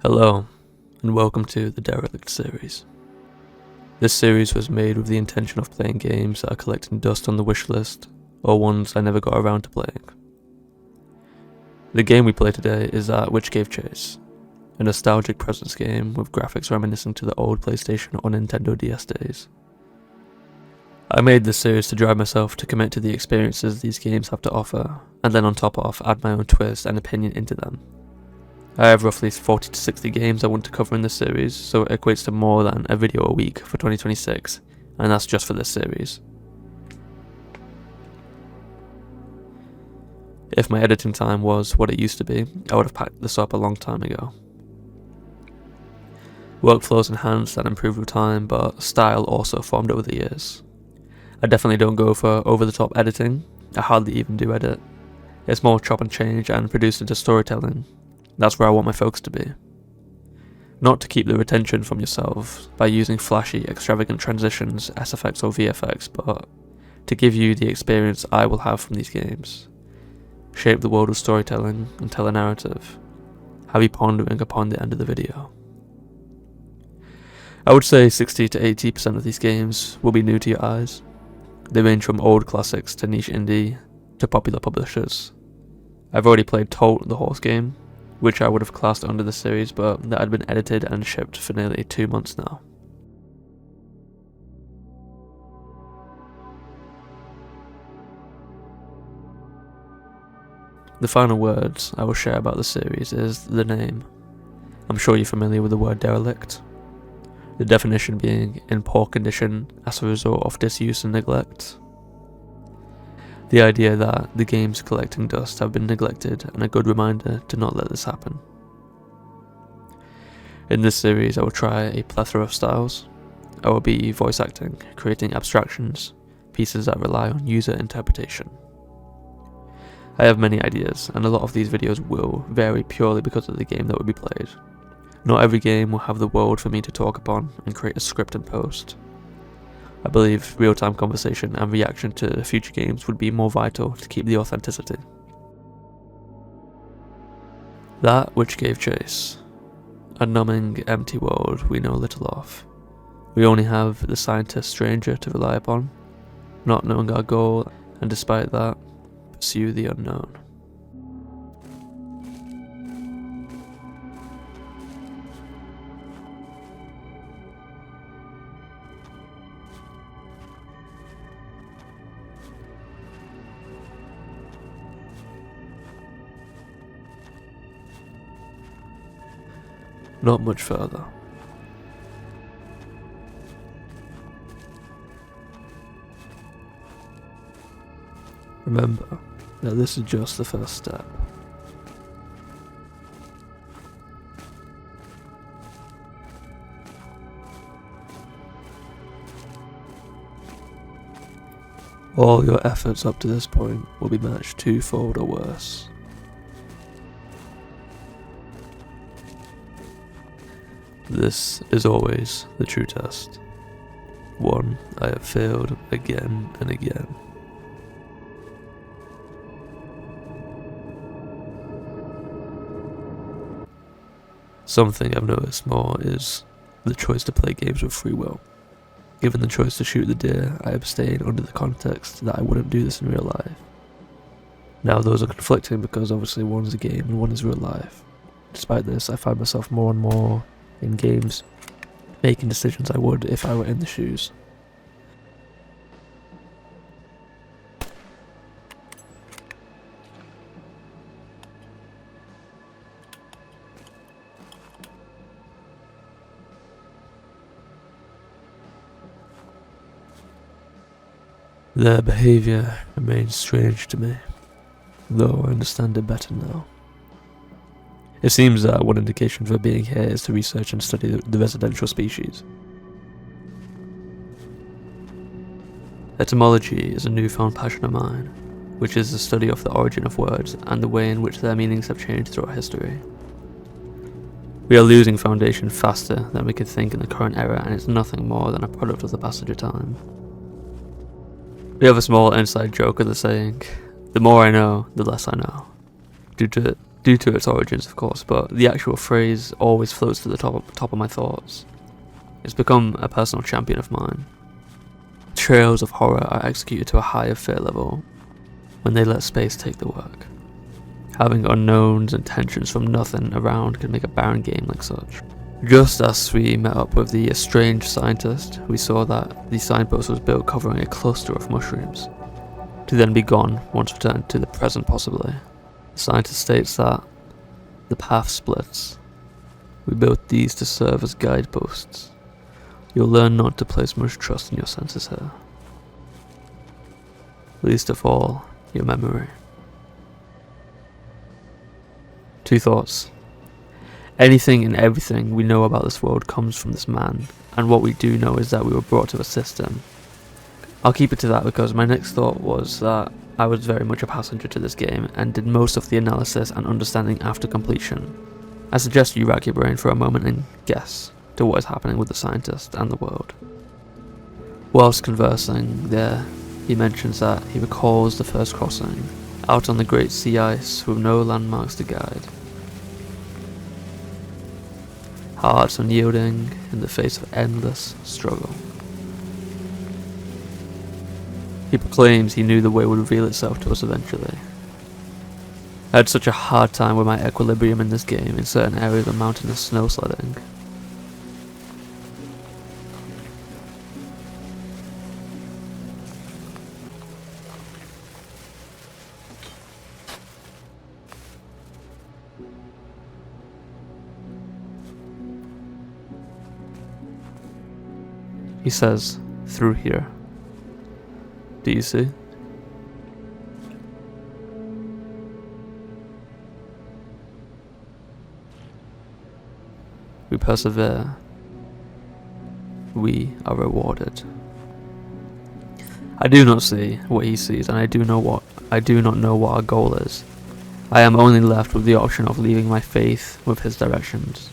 Hello, and welcome to the Derelict series. This series was made with the intention of playing games that are collecting dust on the wish list, or ones I never got around to playing. The game we play today is That Which Gave Chase, a nostalgic presence game with graphics reminiscent to the old PlayStation or Nintendo DS days. I made this series to drive myself to commit to the experiences these games have to offer, and then on top of, add my own twist and opinion into them. I have roughly 40 to 60 games I want to cover in this series, so it equates to more than a video a week for 2026, and that's just for this series. If my editing time was what it used to be, I would have packed this up a long time ago. Workflows enhanced and improved with time, but style also formed over the years. I definitely don't go for over-the-top editing. I hardly even do edit. It's more chop and change and produce into storytelling. That's where I want my focus to be. Not to keep the retention from yourself by using flashy, extravagant transitions, SFX or VFX, but to give you the experience I will have from these games. Shape the world of storytelling and tell a narrative. Have you pondering upon the end of the video. I would say 60 to 80% of these games will be new to your eyes. They range from old classics to niche indie to popular publishers. I've already played Tewn, the horse game, which I would have classed under the series, but that had been edited and shipped for nearly 2 months now. The final words I will share about the series is the name. I'm sure you're familiar with the word derelict. The definition being in poor condition as a result of disuse and neglect. The idea that the games collecting dust have been neglected and a good reminder to not let this happen. In this series I will try a plethora of styles. I will be voice acting, creating abstractions, pieces that rely on user interpretation. I have many ideas, and a lot of these videos will vary purely because of the game that will be played. Not every game will have the world for me to talk upon and create a script and post. I believe real-time conversation and reaction to future games would be more vital to keep the authenticity. That Which Gave Chase. A numbing, empty world we know little of. We only have the scientist stranger to rely upon, not knowing our goal, and despite that, pursue the unknown. Not much further. Remember that this is just the first step. All your efforts up to this point will be matched twofold or worse. This is always the true test. One I have failed again and again. Something I've noticed more is the choice to play games with free will. Given the choice to shoot the deer, I abstain under the context that I wouldn't do this in real life. Now those are conflicting because obviously one is a game and one is real life. Despite this, I find myself more and more in games making decisions I would if I were in the shoes. Their behaviour remains strange to me, though I understand it better now. It seems that one indication for being here is to research and study the residential species. Etymology is a newfound passion of mine, which is the study of the origin of words and the way in which their meanings have changed throughout history. We are losing foundation faster than we could think in the current era, and it's nothing more than a product of the passage of time. We have a small inside joke of the saying, the more I know, the less I know, due to due to its origins, of course, but the actual phrase always floats to the top of my thoughts. It's become a personal champion of mine. Trails of horror are executed to a higher fear level when they let space take the work. Having unknowns and tensions from nothing around can make a barren game like such. Just as we met up with the estranged scientist, we saw that the signpost was built covering a cluster of mushrooms, to then be gone once returned to the present possibly. The scientist states that the path splits. We built these to serve as guideposts. You'll learn not to place much trust in your senses here. Least of all, your memory. Two thoughts. Anything and everything we know about this world comes from this man, and what we do know is that we were brought to assist him. I'll keep it to that because my next thought was that I was very much a passenger to this game and did most of the analysis and understanding after completion. I suggest you rack your brain for a moment and guess to what is happening with the scientist and the world. Whilst conversing there, he mentions that he recalls the first crossing, out on the great sea ice with no landmarks to guide. Hearts unyielding in the face of endless struggle. He proclaims he knew the way would reveal itself to us eventually. I had such a hard time with my equilibrium in this game in certain areas of mountainous snow sledding. He says, through here. Do you see? We persevere. We are rewarded. I do not see what he sees, and I do not know what our goal is. I am only left with the option of leaving my faith with his directions.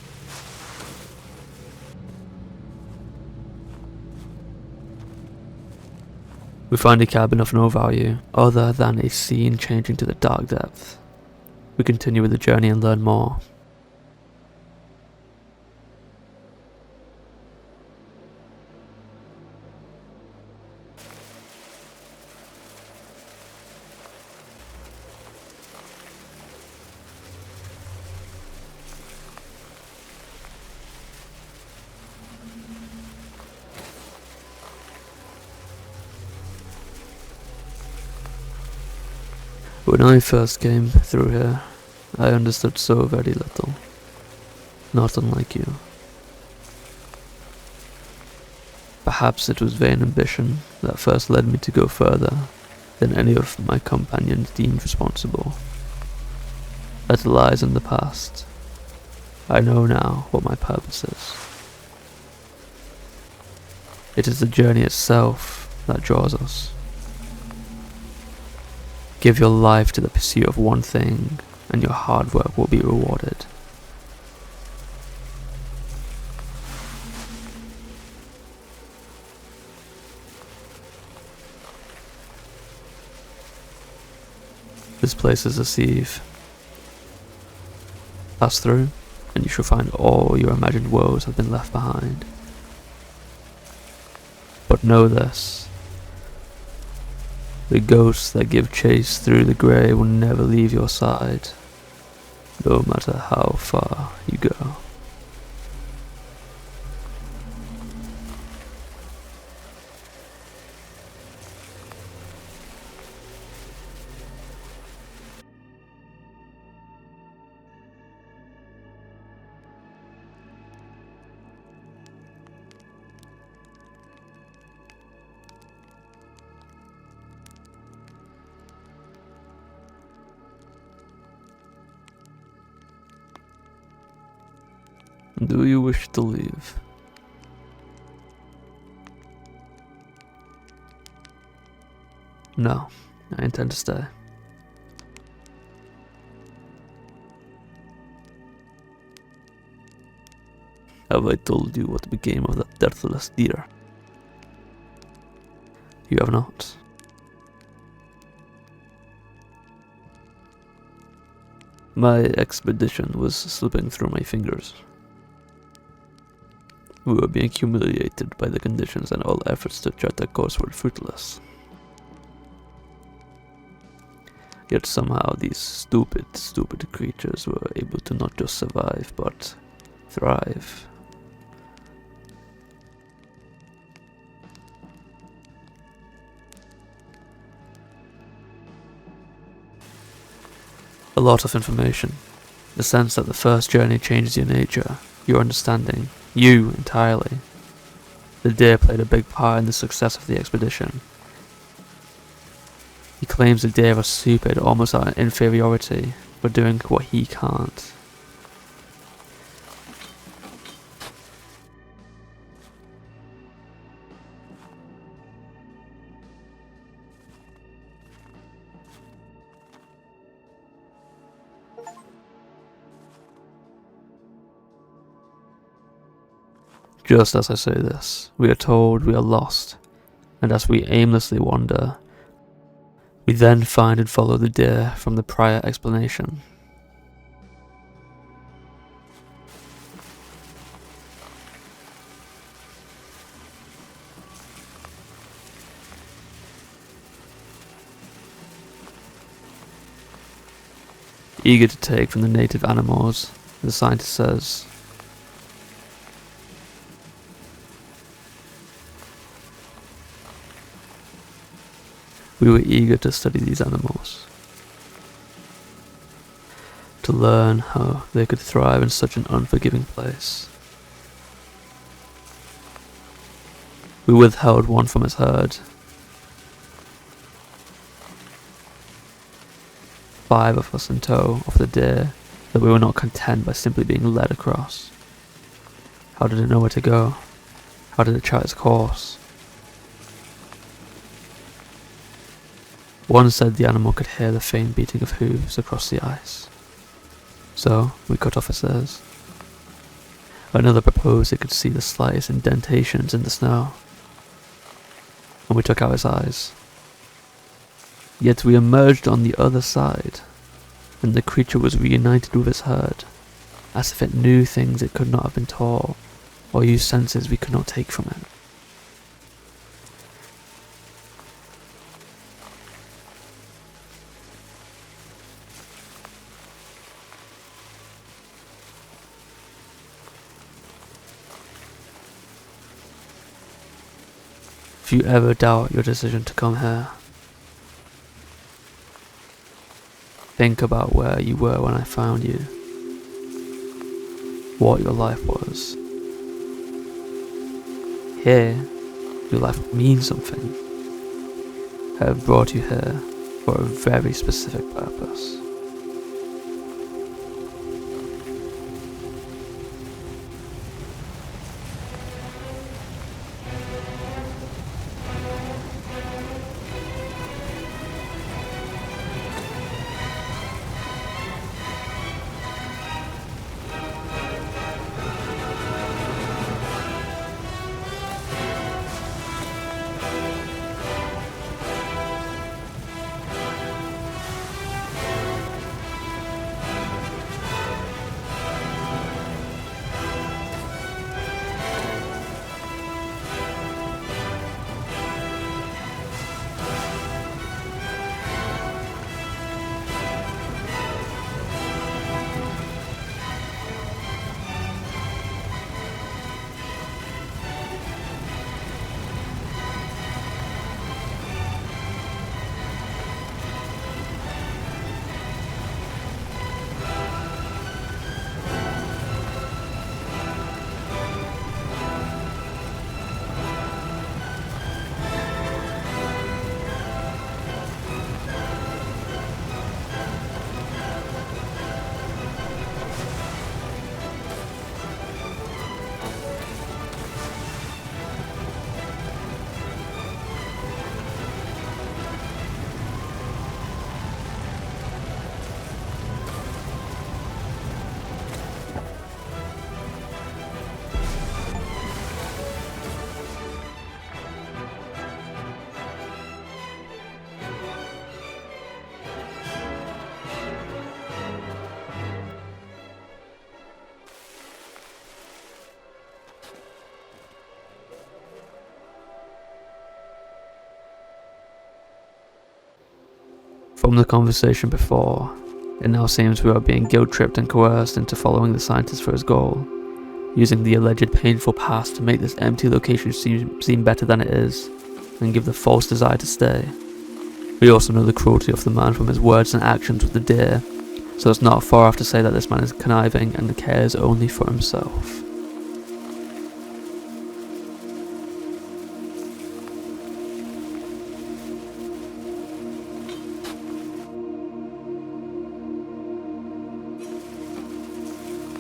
We find a cabin of no value, other than a scene changing to the dark depth. We continue with the journey and learn more. When I first came through here, I understood so very little, not unlike you. Perhaps it was vain ambition that first led me to go further than any of my companions deemed responsible. That lies in the past. I know now what my purpose is. It is the journey itself that draws us. Give your life to the pursuit of one thing, and your hard work will be rewarded. This place is a sieve. Pass through, and you shall find all your imagined woes have been left behind. But know this. The ghosts that give chase through the grey will never leave your side, no matter how far you go. Do you wish to leave? No, I intend to stay. Have I told you what became of that deathless deer? You have not. My expedition was slipping through my fingers. We were being humiliated by the conditions, and all efforts to chart that course were fruitless. Yet somehow these stupid creatures were able to not just survive, but thrive. A lot of information. The sense that the first journey changes your nature, your understanding, you entirely. The deer played a big part in the success of the expedition. He claims the deer are stupid, almost at an inferiority, for doing what he can't. Just as I say this, we are told we are lost, and as we aimlessly wander, we then find and follow the deer from the prior explanation. Eager to take from the native animals, the scientist says, we were eager to study these animals, to learn how they could thrive in such an unforgiving place. We withheld one from his herd. 5 of us in tow of the deer, that we were not content by simply being led across. How did it know where to go? How did it chart its course? One said the animal could hear the faint beating of hooves across the ice, so we cut off its ears. Another proposed it could see the slightest indentations in the snow, and we took out its eyes. Yet we emerged on the other side, and the creature was reunited with its herd, as if it knew things it could not have been taught, or used senses we could not take from it. If you ever doubt your decision to come here, think about where you were when I found you, what your life was. Here, your life means something. I have brought you here for a very specific purpose. From the conversation before, it now seems we are being guilt-tripped and coerced into following the scientist for his goal, using the alleged painful past to make this empty location seem better than it is, and give the false desire to stay. We also know the cruelty of the man from his words and actions with the deer, so it's not far off to say that this man is conniving and cares only for himself.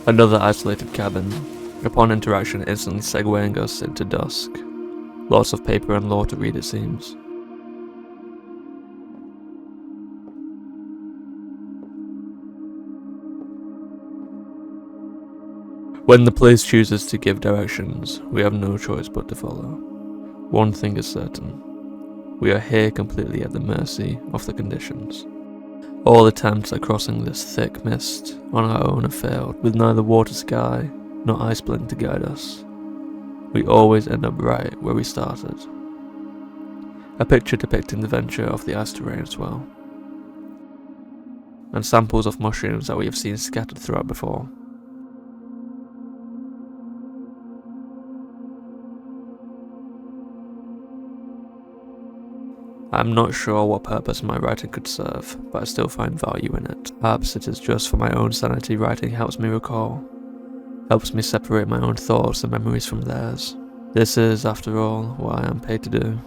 Another isolated cabin, upon interaction instantly segueing us into dusk. Lots of paper and lore to read, it seems. When the place chooses to give directions, we have no choice but to follow. One thing is certain. We are here completely at the mercy of the conditions. All attempts at crossing this thick mist on our own have failed, with neither water sky nor ice blink to guide us. We always end up right where we started. A picture depicting the venture of the ice terrain as well, and samples of mushrooms that we have seen scattered throughout before. I'm not sure what purpose my writing could serve, but I still find value in it. Perhaps it is just for my own sanity. Writing helps me recall, helps me separate my own thoughts and memories from theirs. This is, after all, what I am paid to do.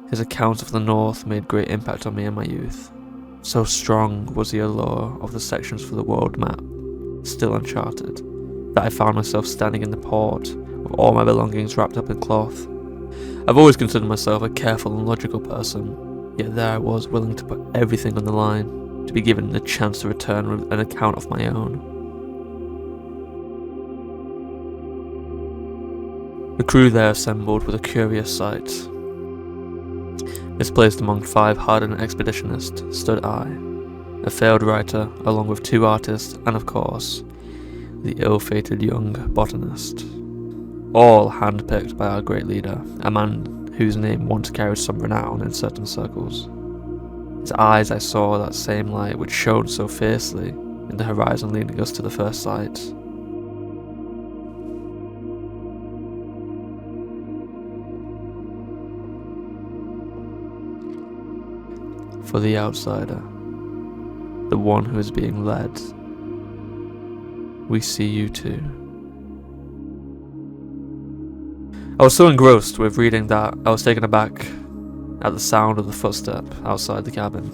His account of the North made great impact on me in my youth. So strong was the allure of the sections for the world map, still uncharted, that I found myself standing in the port with all my belongings wrapped up in cloth. I've always considered myself a careful and logical person, yet there I was willing to put everything on the line, to be given the chance to return with an account of my own. The crew there assembled with a curious sight. Misplaced among 5 hardened expeditionists stood I, a failed writer, along with 2 artists and, of course, the ill-fated young botanist. All handpicked by our great leader, a man whose name once carried some renown in certain circles. His eyes, I saw that same light which shone so fiercely in the horizon leading us to the first sight. For the outsider, the one who is being led, we see you too. I was so engrossed with reading that I was taken aback at the sound of the footstep outside the cabin.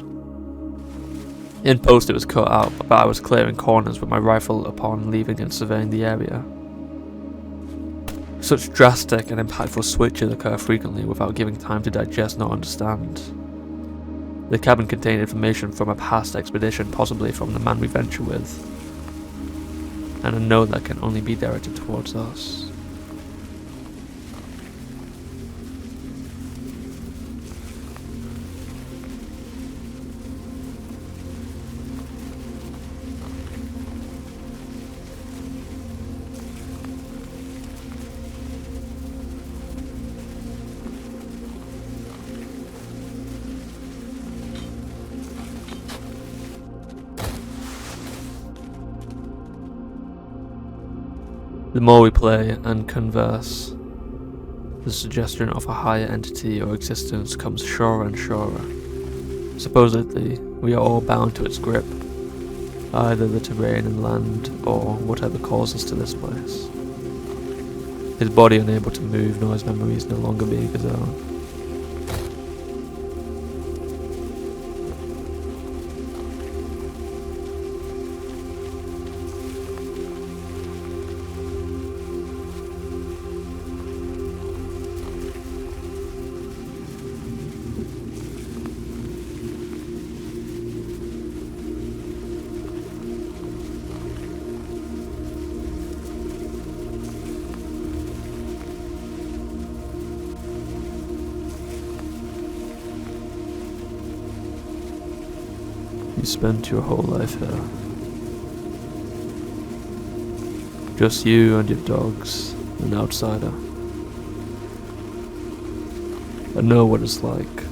In post it was cut out, but I was clearing corners with my rifle upon leaving and surveying the area. Such drastic and impactful switches occur frequently without giving time to digest nor understand. The cabin contained information from a past expedition, possibly from the man we venture with, and a note that can only be directed towards us. The more we play and converse, the suggestion of a higher entity or existence comes surer and surer. Supposedly, we are all bound to its grip, either the terrain and land or whatever calls us to this place. His body unable to move, nor his memories no longer being his own. You spent your whole life here. Just you and your dogs, an outsider. I know what it's like.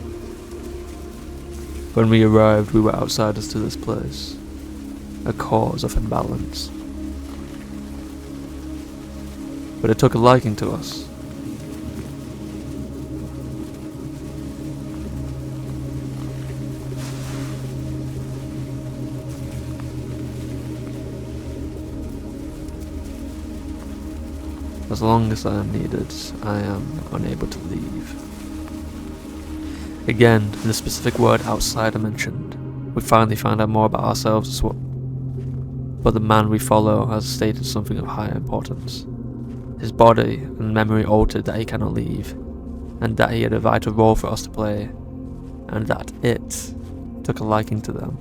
When we arrived, we were outsiders to this place, a cause of imbalance. But it took a liking to us. As long as I am needed, I am unable to leave. Again, the specific word outsider mentioned, we finally found out more about ourselves as well. But the man we follow has stated something of higher importance. His body and memory altered that he cannot leave, and that he had a vital role for us to play, and that it took a liking to them.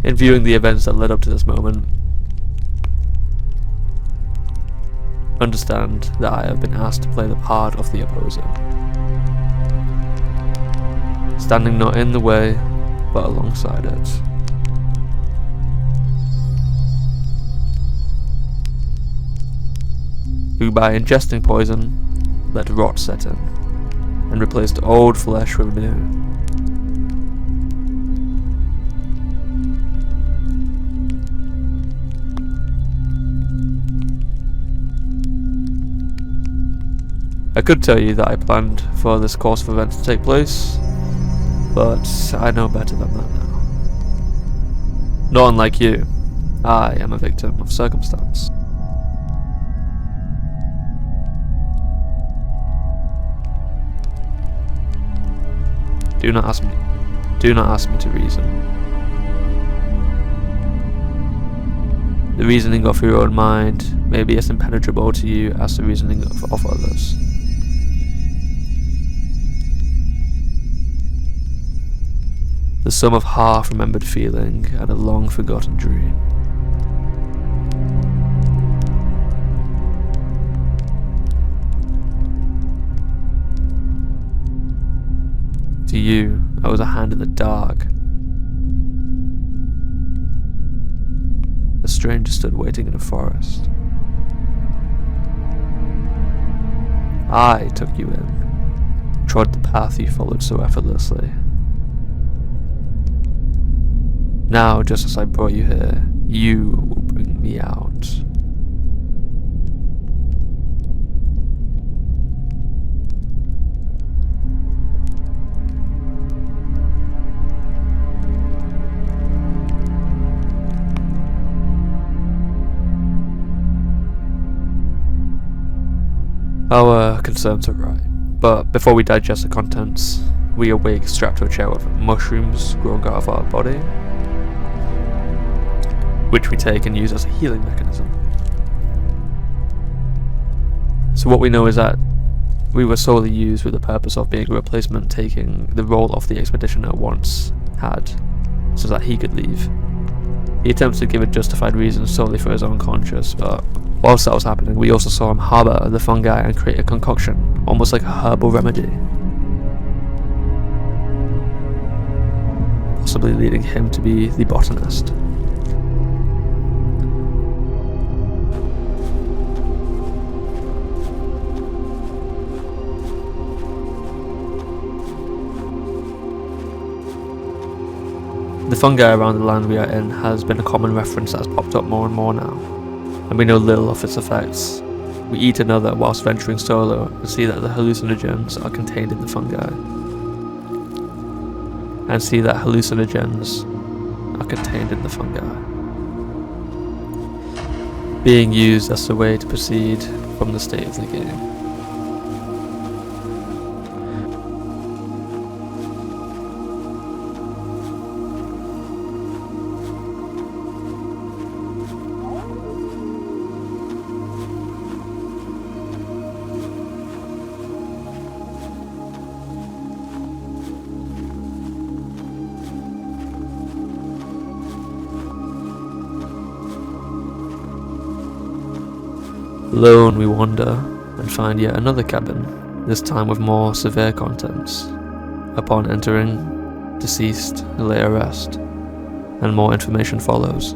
In viewing the events that led up to this moment, understand that I have been asked to play the part of the opposer, standing not in the way, but alongside it. Who by ingesting poison, let rot set in, and replaced old flesh with new. I could tell you that I planned for this course of events to take place, but I know better than that now. Not unlike you, I am a victim of circumstance. Do not ask me to reason. The reasoning of your own mind may be as impenetrable to you as the reasoning of others. The sum of half-remembered feeling and a long-forgotten dream. To you, I was a hand in the dark. A stranger stood waiting in a forest. I took you in, trod the path you followed so effortlessly. Now, just as I brought you here, you will bring me out. Our concerns are right, but before we digest the contents, we awake strapped to a chair with mushrooms growing out of our body, which we take and use as a healing mechanism. So what we know is that we were solely used with the purpose of being a replacement, taking the role of the expeditioner once had, so that he could leave. He attempts to give a justified reason solely for his own conscience, but whilst that was happening, we also saw him harbour the fungi and create a concoction, almost like a herbal remedy, possibly leading him to be the botanist. The fungi around the land we are in has been a common reference that has popped up more and more now, and we know little of its effects. We eat another whilst venturing solo and see that the hallucinogens are contained in the fungi. Being used as the way to proceed from the state of the game. Alone we wander and find yet another cabin, this time with more severe contents. Upon entering, deceased lay at rest, and more information follows.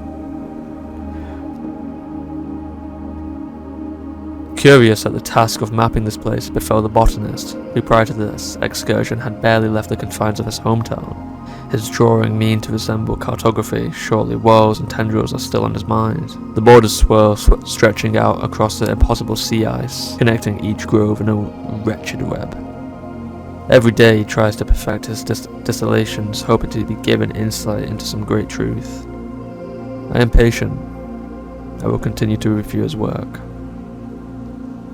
Curious at the task of mapping this place befell the botanist, who prior to this excursion had barely left the confines of his hometown. His drawing mean to resemble cartography, surely whorls and tendrils are still on his mind. The borders swirl, stretching out across the impossible sea ice, connecting each grove in a wretched web. Every day he tries to perfect his distillations, hoping to be given insight into some great truth. I am patient. I will continue to review his work.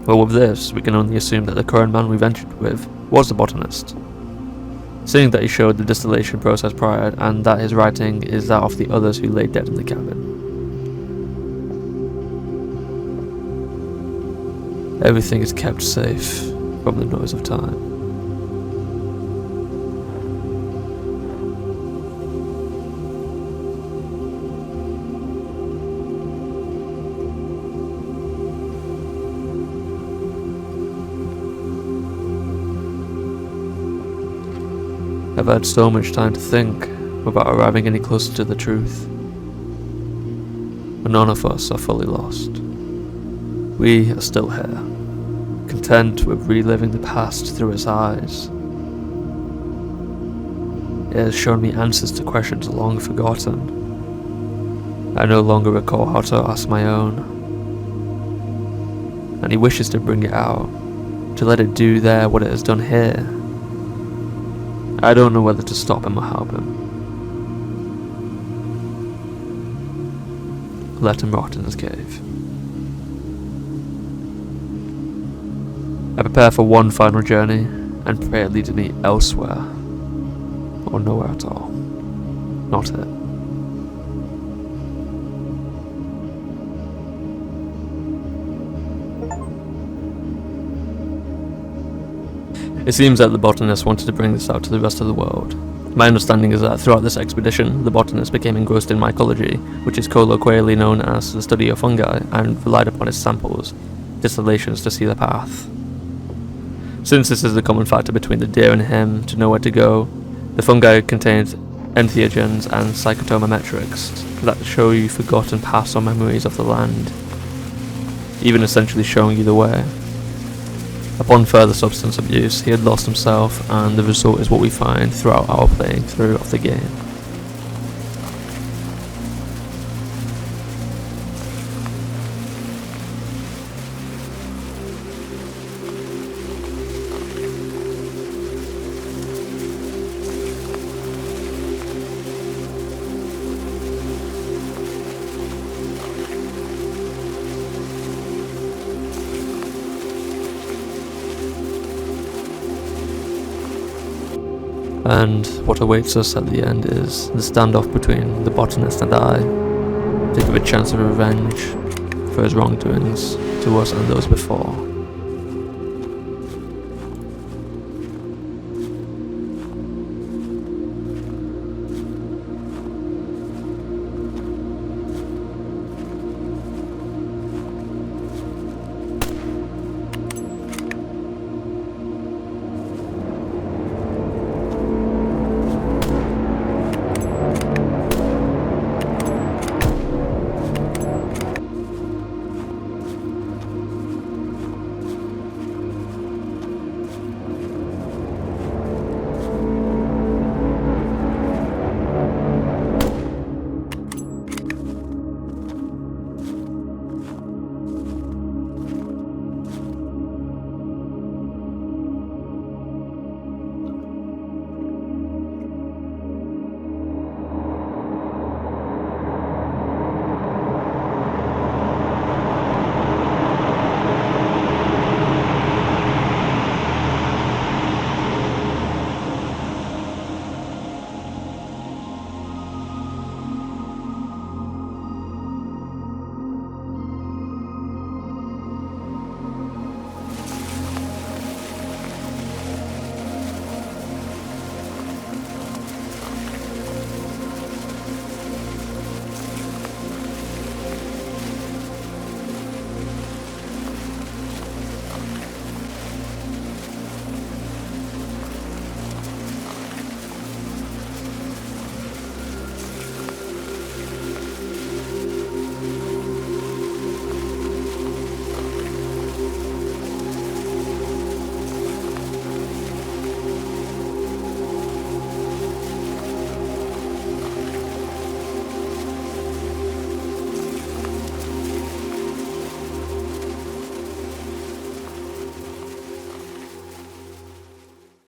Well, with this, we can only assume that the current man we ventured with was the botanist, seeing that he showed the distillation process prior and that his writing is that of the others who lay dead in the cabin. Everything is kept safe from the noise of time. I've had so much time to think without arriving any closer to the truth. But none of us are fully lost. We are still here, content with reliving the past through its eyes. It has shown me answers to questions long forgotten. I no longer recall how to ask my own. And he wishes to bring it out, to let it do there what it has done here. I don't know whether to stop him or help him. Let him rot in his cave. I prepare for one final journey, and pray it leads me elsewhere. Or nowhere at all. Not it. It seems that the botanist wanted to bring this out to the rest of the world. My understanding is that throughout this expedition, the botanist became engrossed in mycology, which is colloquially known as the study of fungi, and relied upon its samples, distillations to see the path. Since this is the common factor between the deer and him to know where to go, the fungi contained entheogens and psychotomometrics that show you forgotten past or memories of the land, even essentially showing you the way. Upon further substance abuse, he had lost himself, and the result is what we find throughout our playing through of the game. And what awaits us at the end is the standoff between the botanist and I, to give a chance of revenge for his wrongdoings to us and those before.